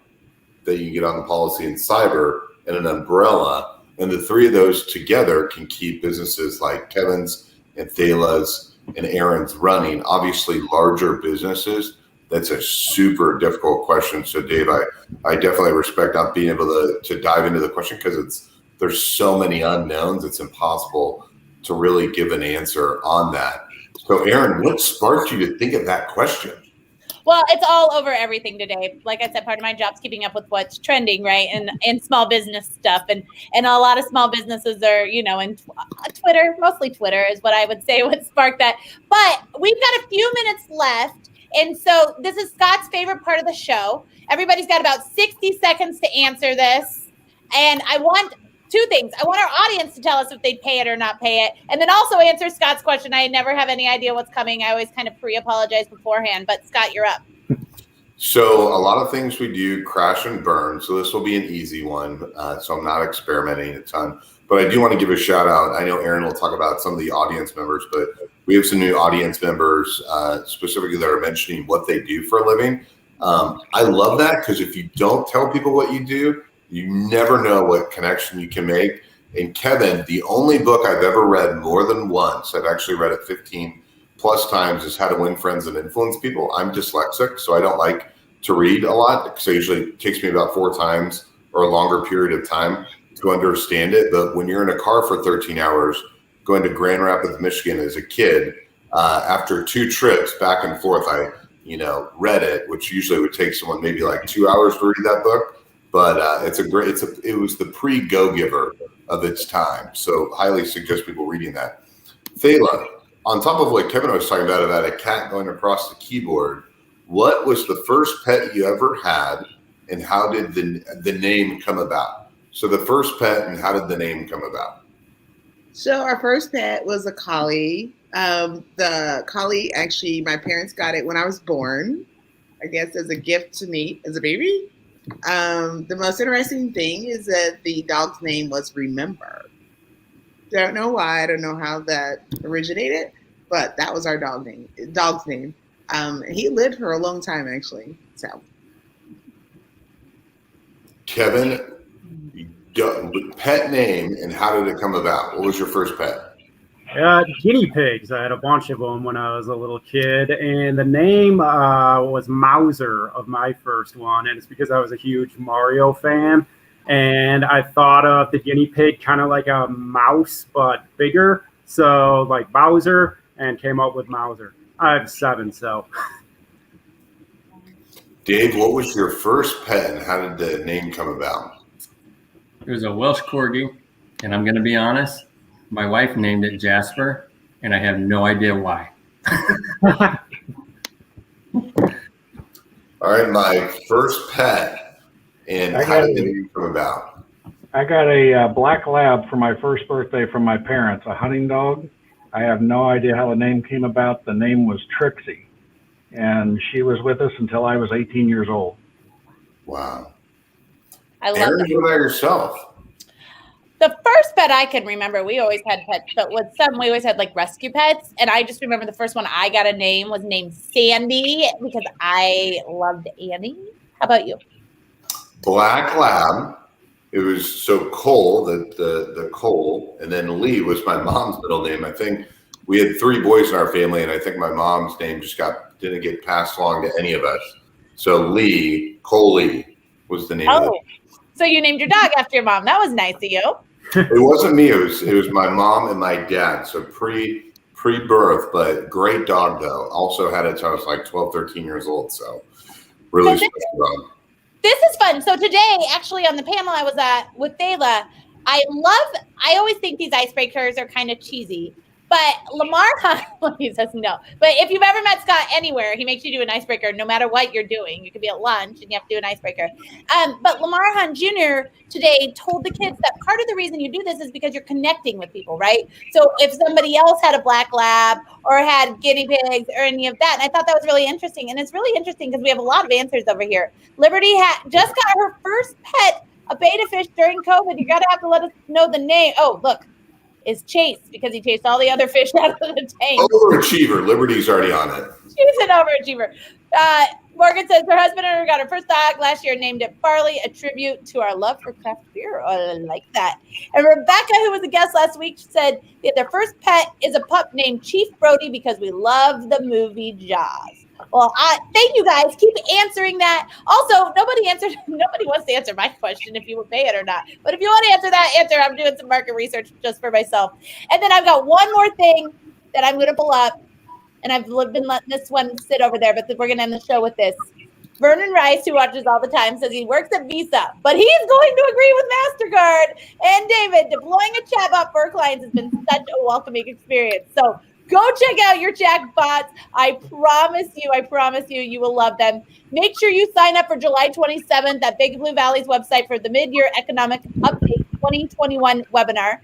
that you get on the policy in cyber and an umbrella. And the three of those together can keep businesses like Kevin's and Thalia's and Aaron's running. Obviously, larger businesses, that's a super difficult question. So Dave, I definitely respect not being able to dive into the question, because there's so many unknowns. It's impossible to really give an answer on that. So Aaron, what sparked you to think of that question? Well, it's all over everything today. Like I said, part of my job is keeping up with what's trending, right? And small business stuff. And a lot of small businesses are, in Twitter, mostly Twitter is what I would say would spark that. But we've got a few minutes left. And so this is Scott's favorite part of the show. Everybody's got about 60 seconds to answer this. And I want two things. I want our audience to tell us if they'd pay it or not pay it. And then also answer Scott's question. I never have any idea what's coming. I always kind of pre-apologize beforehand. But Scott, you're up. So a lot of things we do crash and burn. So this will be an easy one. So I'm not experimenting a ton. But I do want to give a shout out. I know Aaron will talk about some of the audience members, but we have some new audience members specifically that are mentioning what they do for a living. I love that, because if you don't tell people what you do, you never know what connection you can make. And Kevin, the only book I've ever read more than once, I've actually read it 15 plus times, is How to Win Friends and Influence People. I'm dyslexic, so I don't like to read a lot. So usually it takes me about 4 times or a longer period of time to understand it. But when you're in a car for 13 hours, going to Grand Rapids, Michigan as a kid, after 2 trips back and forth, read it, which usually would take someone maybe like 2 hours to read that book. But it was the pre-Go Giver of its time. So highly suggest people reading that. Thalia, on top of what Kevin was talking about a cat going across the keyboard, what was the first pet you ever had, and how did the name come about? So the first pet, and how did the name come about? So our first pet was a collie. The collie, actually, my parents got it when I was born, I guess as a gift to me as a baby. The most interesting thing is that the dog's name was Remember. Don't know why. I don't know how that originated, but that was our dog's name. He lived for a long time, actually. So, Kevin, pet name, and how did it come about? What was your first pet? Guinea pigs. I had a bunch of them when I was a little kid, and the name was Mauser of my first one, and it's because I was a huge Mario fan, and I thought of the guinea pig kind of like a mouse, but bigger, so like Bowser, and came up with Mauser. I have 7, so. Dave, what was your first pet, and how did the name come about? It was a Welsh Corgi, and I'm going to be honest, my wife named it Jasper, and I have no idea why. All right, my first pet, and how did the name come about? I got a black lab for my first birthday from my parents, a hunting dog. I have no idea how the name came about. The name was Trixie, and she was with us until I was 18 years old. Wow. I love Aaron, that. what about yourself? The first pet I can remember, we always had pets, but with some, we always had like rescue pets. And I just remember the first one I got a name was named Sandy because I loved Annie. How about you? Black Lab. It was so Cole, the Cole, and then Lee was my mom's middle name. I think we had 3 boys in our family, and I think my mom's name just didn't get passed along to any of us. So Cole Lee was the name of it. So you named your dog after your mom. That was nice of you. It wasn't me. It was my mom and my dad. So pre-birth, but great dog though. Also had it till I was like 12, 13 years old. So really special dog. This is fun. So today, actually, on the panel I was at with Thalia, I always think these icebreakers are kind of cheesy, but Lamar Hunt, he says no. But if you've ever met Scott anywhere, he makes you do an icebreaker no matter what you're doing. You could be at lunch and you have to do an icebreaker. But Lamar Hunt Jr. today told the kids that part of the reason you do this is because you're connecting with people, right? So if somebody else had a black lab or had guinea pigs or any of that, and I thought that was really interesting. And it's really interesting because we have a lot of answers over here. Liberty just got her first pet, a betta fish during COVID. You got to have to let us know the name. Oh, look. Is Chase because he chased all the other fish out of the tank. Overachiever. Liberty's already on it. She's an overachiever. Morgan says her husband and her got her first dog last year, named it Barley, a tribute to our love for craft beer. Oh, I like that. And Rebecca, who was a guest last week, said that their first pet is a pup named Chief Brody because we love the movie Jaws. Well, thank you guys. Keep answering that. Also, nobody wants to answer my question if you would pay it or not. But if you want to answer that, answer. I'm doing some market research just for myself. And then I've got one more thing that I'm going to pull up. And I've been letting this one sit over there, but we're going to end the show with this. Vernon Rice, who watches all the time, says he works at Visa, but he's going to agree with MasterCard. And David, deploying a chatbot for our clients has been such a welcoming experience. So go check out your chatbots. I promise you, you will love them. Make sure you sign up for July 27th at Big Blue Valley's website for the Mid-Year Economic Update 2021 webinar.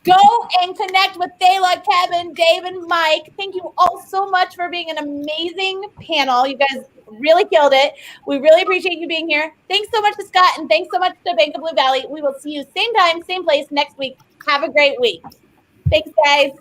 Go and connect with Thalia, Kevin, Dave, and Mike. Thank you all so much for being an amazing panel. You guys really killed it. We really appreciate you being here. Thanks so much to Scott, and thanks so much to Bank of Blue Valley. We will see you same time, same place next week. Have a great week. Thanks, guys.